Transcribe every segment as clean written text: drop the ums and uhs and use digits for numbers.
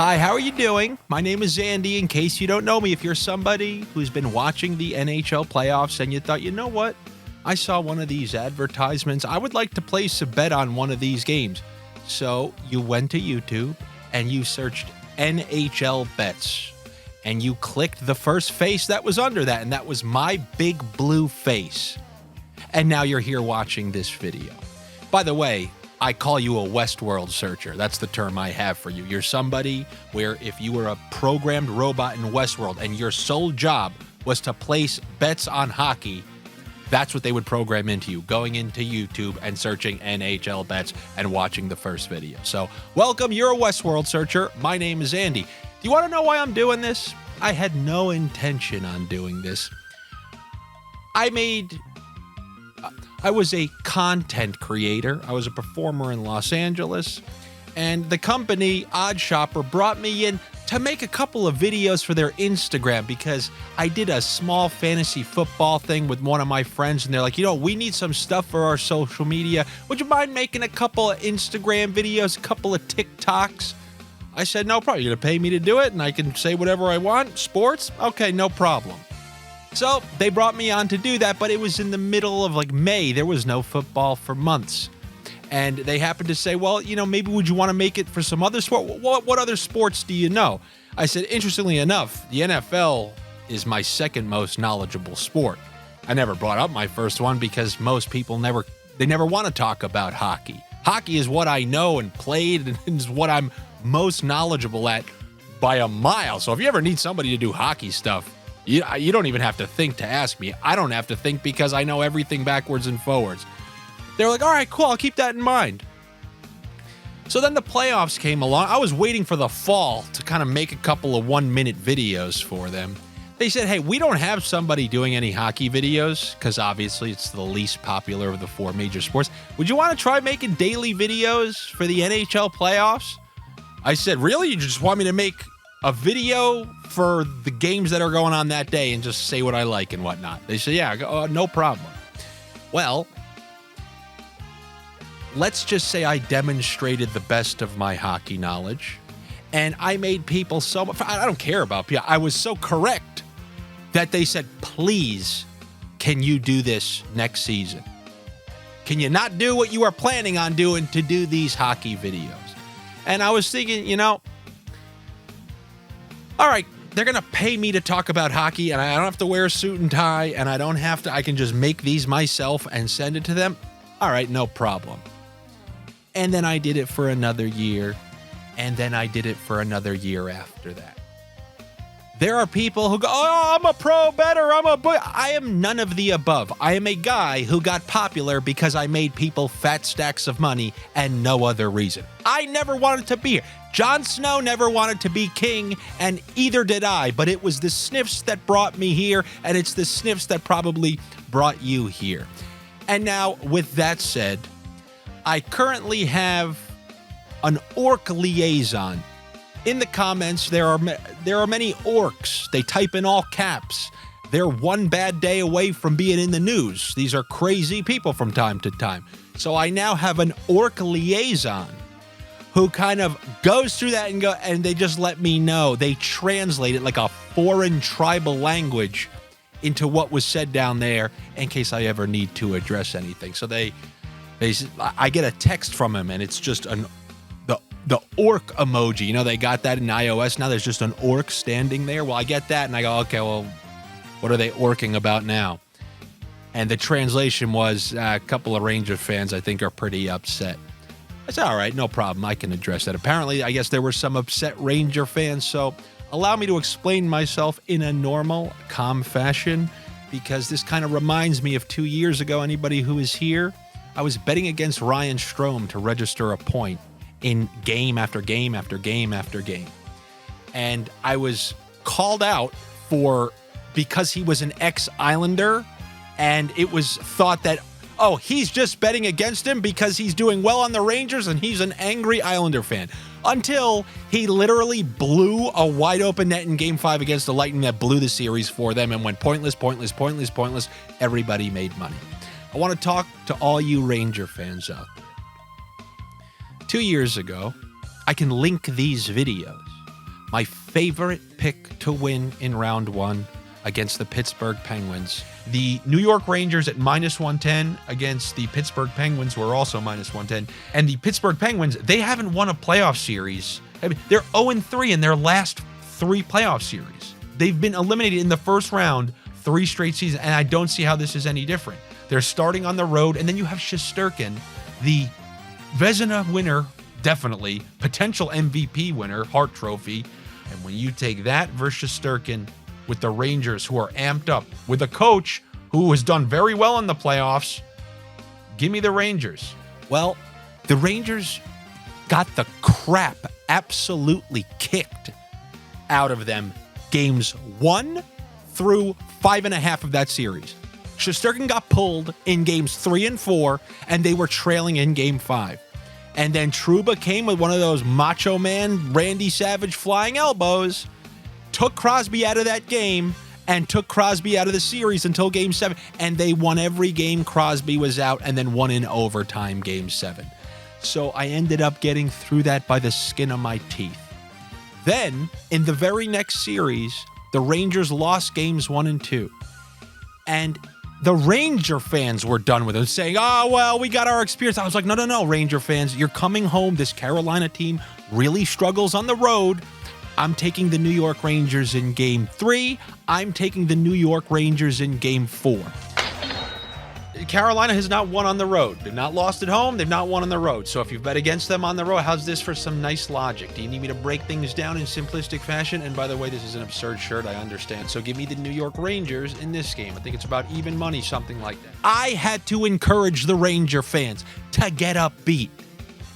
Hi, how are you doing? My name is Andy. In case you don't know me, if you're somebody who's been watching the NHL playoffs and you thought, you know what? I saw one of these advertisements. I would like to place a bet on one of these games. So you went to YouTube and you searched NHL bets and you clicked the first face that was under that, and that was my big blue face. And now you're here watching this video. By the way, I call you a Westworld searcher. That's the term I have for you. You're somebody where if you were a programmed robot in Westworld and your sole job was to place bets on hockey, that's what they would program into you, going into YouTube and searching NHL bets and watching the first video. So welcome, you're a Westworld searcher. My name is Andy. Do you want to know why I'm doing this? I had no intention on doing this. I was a content creator. I was a performer in Los Angeles, and the company Odd Shopper brought me in to make a couple of videos for their Instagram because I did a small fantasy football thing with one of my friends, and they're like, we need some stuff for our social media. Would you mind making a couple of Instagram videos, a couple of TikToks? I said, no problem. You're going to pay me to do it, and I can say whatever I want? Sports? Okay, no problem. So they brought me on to do that, but it was in the middle of May. There was no football for months. And they happened to say, well, maybe would you want to make it for some other sport? What other sports do you know? I said, interestingly enough, the NFL is my second most knowledgeable sport. I never brought up my first one because most people never want to talk about hockey. Hockey is what I know and played and is what I'm most knowledgeable at by a mile. So if you ever need somebody to do hockey stuff, you don't even have to think to ask me. I don't have to think because I know everything backwards and forwards. They're like, all right, cool, I'll keep that in mind. So then the playoffs came along. I was waiting for the fall to kind of make a couple of 1-minute videos for them. They said, hey, we don't have somebody doing any hockey videos because obviously it's the least popular of the 4 major sports. Would you want to try making daily videos for the NHL playoffs? I said, really? You just want me to make a video for the games that are going on that day and just say what I like and whatnot? They said, yeah, no problem. Well, let's just say I demonstrated the best of my hockey knowledge, and I made people so much. I don't care about people. I was so correct that they said, please, can you do this next season? Can you not do what you are planning on doing to do these hockey videos? And I was thinking, all right, they're going to pay me to talk about hockey, and I don't have to wear a suit and tie, and I can just make these myself and send it to them. All right, no problem. And then I did it for another year, and then I did it for another year after that. There are people who go, oh, I'm a pro bettor, I am none of the above. I am a guy who got popular because I made people fat stacks of money and no other reason. I never wanted to be here. Jon Snow never wanted to be king, and either did I, but it was the Sniffs that brought me here, and it's the Sniffs that probably brought you here. And now, with that said, I currently have an Orc Liaison. In the comments, there are many orcs. They type in all caps. They're one bad day away from being in the news. These are crazy people from time to time. So I now have an Orc Liaison who kind of goes through that and they just let me know. They translate it like a foreign tribal language into what was said down there in case I ever need to address anything. So I get a text from him, and it's just the orc emoji. They got that in iOS. Now there's just an orc standing there. Well, I get that, and I go, okay, well, what are they orcing about now? And the translation was a couple of Ranger fans, I think, are pretty upset. I said, all right, no problem. I can address that. Apparently, I guess there were some upset Ranger fans, so allow me to explain myself in a normal, calm fashion, because this kind of reminds me of 2 years ago. Anybody who is here, I was betting against Ryan Strome to register a point in game after game after game after game. And I was called out because he was an ex-Islander, and it was thought that, oh, he's just betting against him because he's doing well on the Rangers and he's an angry Islander fan. Until he literally blew a wide open net in Game 5 against the Lightning that blew the series for them and went pointless. Everybody made money. I want to talk to all you Ranger fans out there. 2 years ago, I can link these videos. my favorite pick to win in round one against the Pittsburgh Penguins. The New York Rangers at -110 against the Pittsburgh Penguins were also -110. And the Pittsburgh Penguins, they haven't won a playoff series. I mean, they're 0-3 in their last 3 playoff series. They've been eliminated in the first round 3 straight seasons, and I don't see how this is any different. They're starting on the road, and then you have Shesterkin, the Vezina winner, definitely, potential MVP winner, Hart Trophy. And when you take that versus Shesterkin with the Rangers, who are amped up, with a coach who has done very well in the playoffs, give me the Rangers. Well, the Rangers got the crap absolutely kicked out of them games 1 through 5.5 of that series. Shesterkin got pulled in games 3 and 4, and they were trailing in game 5. And then Trouba came with one of those Macho Man, Randy Savage flying elbows, took Crosby out of that game, and took Crosby out of the series until game 7. And they won every game Crosby was out, and then won in overtime game 7. So I ended up getting through that by the skin of my teeth. Then, in the very next series, the Rangers lost games 1 and 2. And the Ranger fans were done with it, saying, oh, well, we got our experience. I was like, no, Ranger fans, you're coming home. This Carolina team really struggles on the road. I'm taking the New York Rangers in game 3. I'm taking the New York Rangers in game 4. Carolina has not won on the road. They've not lost at home. They've not won on the road. So if you've bet against them on the road, how's this for some nice logic? Do you need me to break things down in simplistic fashion? And by the way, this is an absurd shirt, I understand. So give me the New York Rangers in this game. I think it's about even money, something like that. I had to encourage the Ranger fans to get upbeat.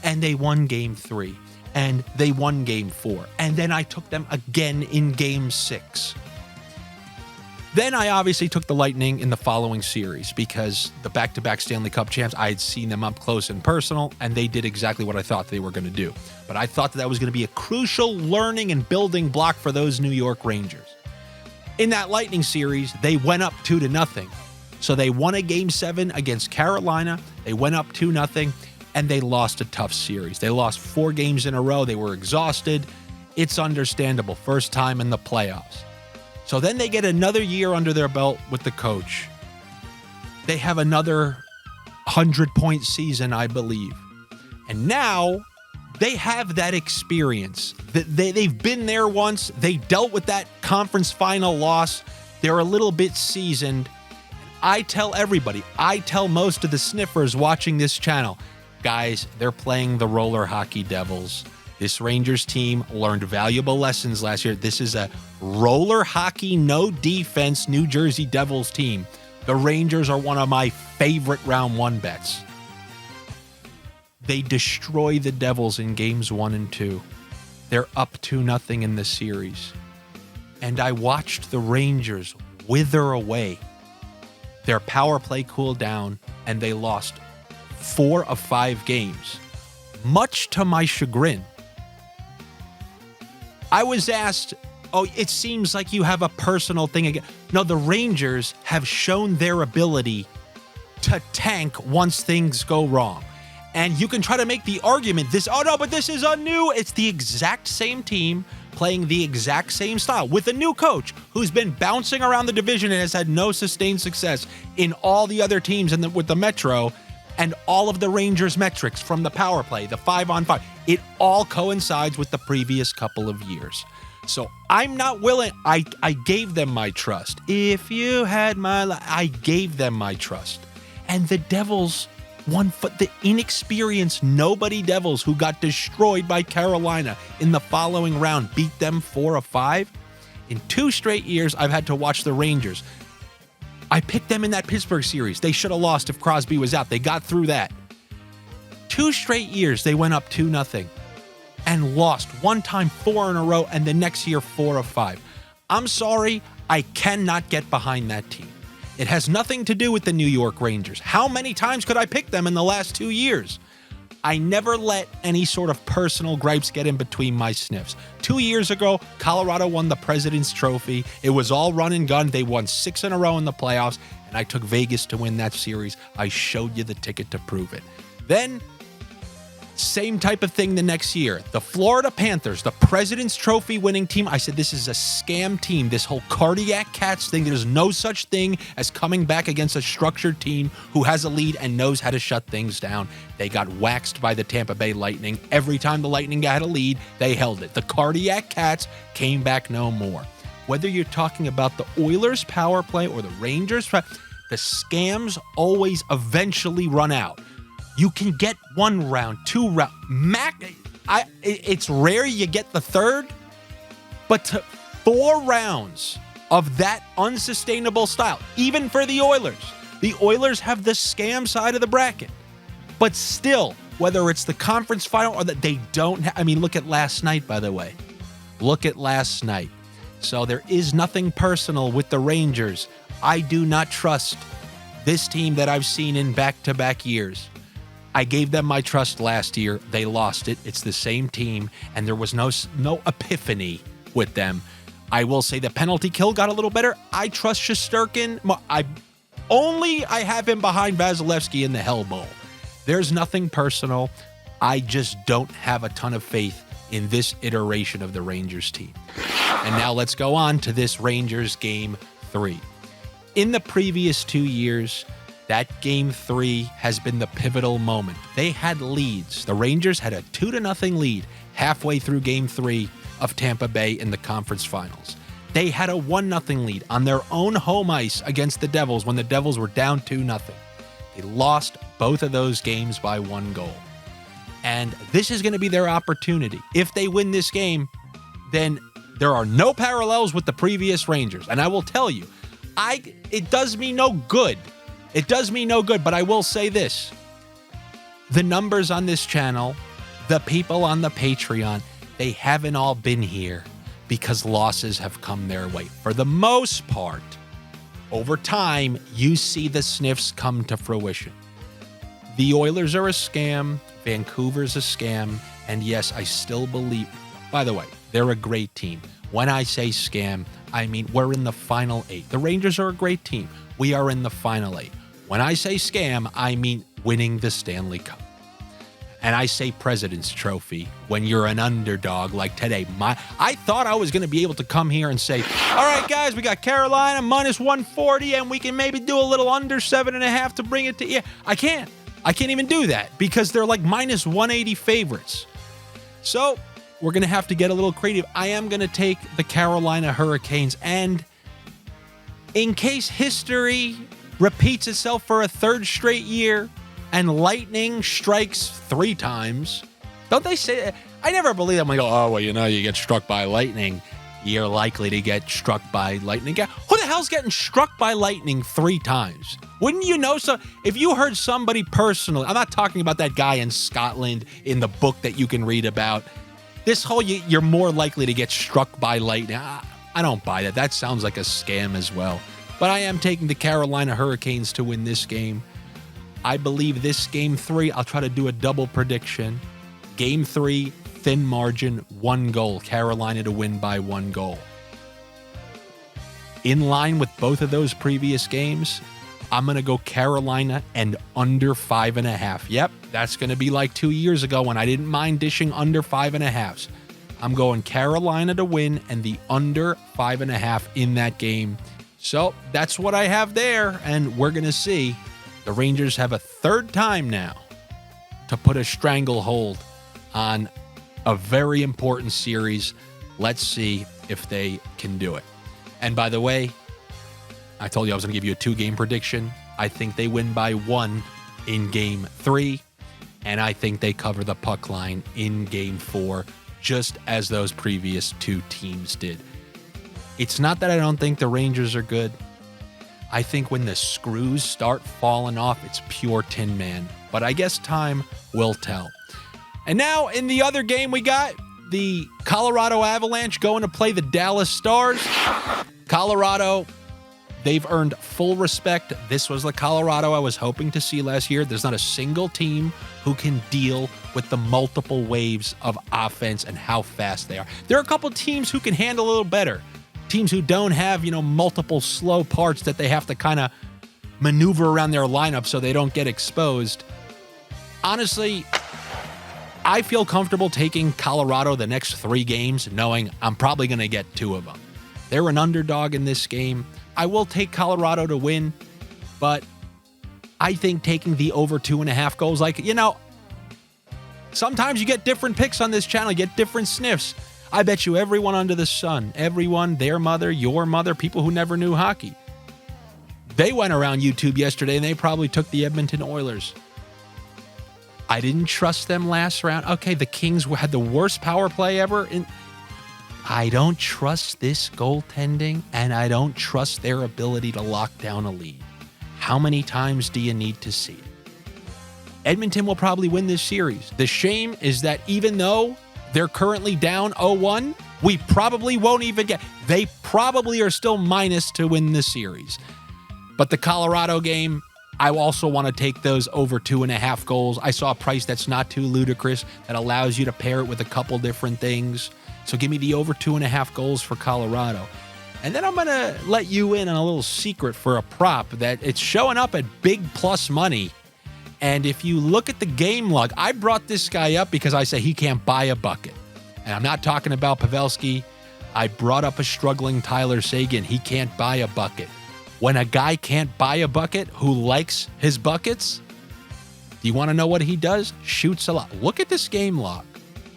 And they won game 3. And they won game 4. And then I took them again in game 6. Then I obviously took the Lightning in the following series because the back-to-back Stanley Cup champs, I had seen them up close and personal, and they did exactly what I thought they were going to do. But I thought that was going to be a crucial learning and building block for those New York Rangers. In that Lightning series, they went up 2-0. So they won a game 7 against Carolina. They went up 2-0, and they lost a tough series. They lost 4 games in a row. They were exhausted. It's understandable. First time in the playoffs. So then they get another year under their belt with the coach. They have another 100-point season, I believe. And now they have that experience. They've been there once. They dealt with that conference final loss. They're a little bit seasoned. I tell everybody, I tell most of the sniffers watching this channel, guys, they're playing the roller hockey Devils. This Rangers team learned valuable lessons last year. This is a roller hockey, no defense New Jersey Devils team. The Rangers are one of my favorite round 1 bets. They destroy the Devils in games 1 and 2. They're up 2-0 in the series. And I watched the Rangers wither away. Their power play cooled down, and they lost 4 of 5 games, much to my chagrin. I was asked, oh, it seems like you have a personal thing again. No, the Rangers have shown their ability to tank once things go wrong. And you can try to make the argument, this is a new, it's the exact same team playing the exact same style with a new coach who's been bouncing around the division and has had no sustained success in all the other teams with the Metro. And all of the Rangers metrics from the power play, the 5-on-5, it all coincides with the previous couple of years. So I'm not willing. I gave them my trust. If you had I gave them my trust. And the Devils the inexperienced nobody Devils who got destroyed by Carolina in the following round beat them 4 of 5. In 2 straight years, I've had to watch the Rangers. I picked them in that Pittsburgh series. They should have lost if Crosby was out. They got through that. 2 straight years, they went up 2-0 and lost. One time 4 in a row, and the next year 4 of 5. I'm sorry, I cannot get behind that team. It has nothing to do with the New York Rangers. How many times could I pick them in the last 2 years? I never let any sort of personal gripes get in between my sniffs. 2 years ago, Colorado won the President's Trophy. It was all run and gun. They won 6 in a row in the playoffs, and I took Vegas to win that series. I showed you the ticket to prove it. Then, Same type of thing the next year. The Florida Panthers, the President's Trophy winning team. I said, this is a scam team. This whole cardiac cats thing. There's no such thing as coming back against a structured team who has a lead and knows how to shut things down. They got waxed by the Tampa Bay Lightning. Every time the Lightning had a lead, they held it. The cardiac cats came back no more. Whether you're talking about the Oilers power play or the Rangers, the scams always eventually run out. You can get 1 round, 2 round, it's rare you get the third, but 4 rounds of that unsustainable style, even for the Oilers have the scam side of the bracket, but still, whether it's the conference final or that they don't look at last night, by the way. Look at last night. So there is nothing personal with the Rangers. I do not trust this team that I've seen in back-to-back years. I gave them my trust last year. They lost it. It's the same team, and there was no epiphany with them. I will say the penalty kill got a little better. I trust Shesterkin. I have him behind Vasilevsky in the Hell Bowl. There's nothing personal. I just don't have a ton of faith in this iteration of the Rangers team. And now let's go on to this Rangers Game 3. In the previous 2 years, that Game 3 has been the pivotal moment. They had leads. The Rangers had a 2-0 lead halfway through Game 3 of Tampa Bay in the conference finals. They had a 1-0 lead on their own home ice against the Devils when the Devils were down 2-0. They lost both of those games by 1 goal. And this is going to be their opportunity. If they win this game, then there are no parallels with the previous Rangers. And I will tell you, it does me no good. It does me no good, but I will say this. The numbers on this channel, the people on the Patreon, they haven't all been here because losses have come their way. For the most part, over time, you see the sniffs come to fruition. The Oilers are a scam. Vancouver's a scam. And yes, I still believe, by the way, they're a great team. When I say scam, I mean we're in the final 8. The Rangers are a great team. We are in the final 8. When I say scam, I mean winning the Stanley Cup. And I say President's Trophy when you're an underdog like today. I thought I was going to be able to come here and say, all right, guys, we got Carolina minus 140, and we can maybe do a little under 7.5 to bring it to... Yeah, I can't even do that because they're like minus 180 favorites. So we're going to have to get a little creative. I am going to take the Carolina Hurricanes, and in case history repeats itself for a 3rd straight year and lightning strikes 3 times, don't they say... I never believe them when they go, oh, well, you get struck by lightning, you're likely to get struck by lightning. Who the hell's getting struck by lightning 3 times? Wouldn't you know? So if you heard somebody personally, I'm not talking about that guy in Scotland in the book that you can read about. This whole, you're more likely to get struck by lightning. I don't buy that. That sounds like a scam as well. But I am taking the Carolina Hurricanes to win this game. I believe this Game 3, I'll try to do a double prediction. Game 3, thin margin, 1 goal. Carolina to win by 1 goal. In line with both of those previous games, I'm going to go Carolina and under 5.5. Yep, that's going to be like 2 years ago when I didn't mind dishing under 5.5s. I'm going Carolina to win and the under 5.5 in that game. So that's what I have there, and we're going to see. The Rangers have a 3rd time now to put a stranglehold on a very important series. Let's see if they can do it. And by the way, I told you I was going to give you a 2-game prediction. I think they win by 1 in Game 3, and I think they cover the puck line in Game 4, just as those previous 2 teams did. It's not that I don't think the Rangers are good. I think when the screws start falling off, it's pure Tin Man. But I guess time will tell. And now in the other game, we got the Colorado Avalanche going to play the Dallas Stars. Colorado, they've earned full respect. This was the Colorado I was hoping to see last year. There's not a single team who can deal with the multiple waves of offense and how fast they are. There are a couple teams who can handle a little better. Teams who don't have, multiple slow parts that they have to kind of maneuver around their lineup so they don't get exposed. Honestly, I feel comfortable taking Colorado the next 3 games, knowing I'm probably going to get 2 of them. They're an underdog in this game. I will take Colorado to win, but I think taking the over 2.5 goals, sometimes you get different picks on this channel, you get different sniffs. I bet you everyone under the sun, everyone, their mother, your mother, people who never knew hockey, they went around YouTube yesterday and they probably took the Edmonton Oilers. I didn't trust them last round. Okay, the Kings had the worst power play ever. I don't trust this goaltending, and I don't trust their ability to lock down a lead. How many times do you need to see it? Edmonton will probably win this series. The shame is that even though they're currently down 0-1, we probably won't even get. They probably are still minus to win the series. But the Colorado game, I also want to take those over 2.5 goals. I saw a price that's not too ludicrous that allows you to pair it with a couple different things. So give me the over 2.5 goals for Colorado. And then I'm going to let you in on a little secret for a prop that it's showing up at big plus money. And if you look at the game log, I brought this guy up because I say he can't buy a bucket. And I'm not talking about Pavelski. I brought up a struggling Tyler Seguin. He can't buy a bucket. When a guy can't buy a bucket who likes his buckets, do you want to know what he does? Shoots a lot. Look at this game log.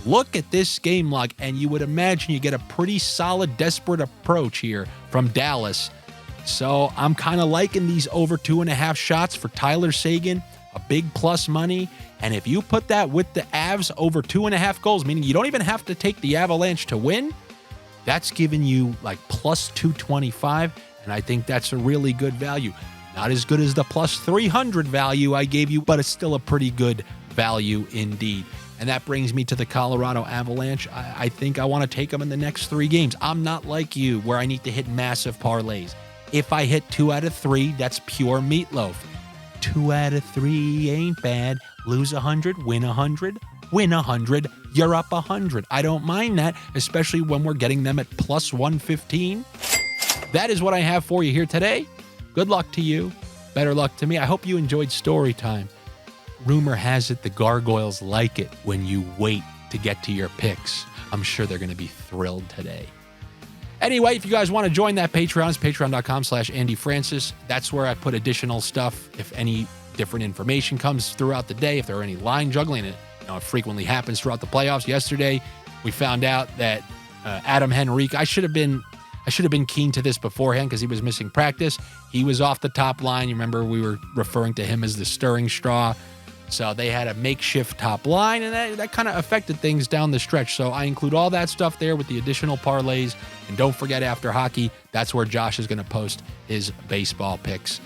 Look at this game log, and you would imagine you get a pretty solid, desperate approach here from Dallas. So I'm kind of liking these over 2.5 shots for Tyler Seguin, a big plus money. And if you put that with the Avs over 2.5 goals, meaning you don't even have to take the Avalanche to win, that's giving you like plus 225. And I think that's a really good value. Not as good as the plus 300 value I gave you, but it's still a pretty good value indeed. And that brings me to the Colorado Avalanche. I think I want to take them in the next 3 games. I'm not like you where I need to hit massive parlays. If I hit 2 out of 3, that's pure meatloaf. 2 out of 3 ain't bad. Lose 100, win 100, win 100, you're up 100. I don't mind that, especially when we're getting them at plus 115. That is what I have for you here today. Good luck to you. Better luck to me. I hope you enjoyed story time. Rumor has it the Gargoyles like it when you wait to get to your picks. I'm sure they're going to be thrilled today. Anyway, if you guys want to join that Patreon, it's patreon.com/AndyFrancis. That's where I put additional stuff. If any different information comes throughout the day, if there are any line juggling, it frequently happens throughout the playoffs. Yesterday, we found out that Adam Henrique, I should have been keen to this beforehand because he was missing practice. He was off the top line. You remember we were referring to him as the stirring straw. So they had a makeshift top line, and that kind of affected things down the stretch. So I include all that stuff there with the additional parlays. And don't forget, after hockey, that's where Josh is going to post his baseball picks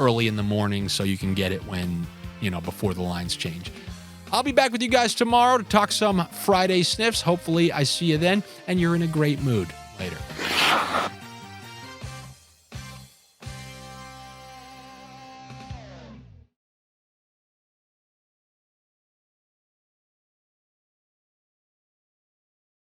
early in the morning so you can get it when, before the lines change. I'll be back with you guys tomorrow to talk some Friday sniffs. Hopefully I see you then, and you're in a great mood. Later.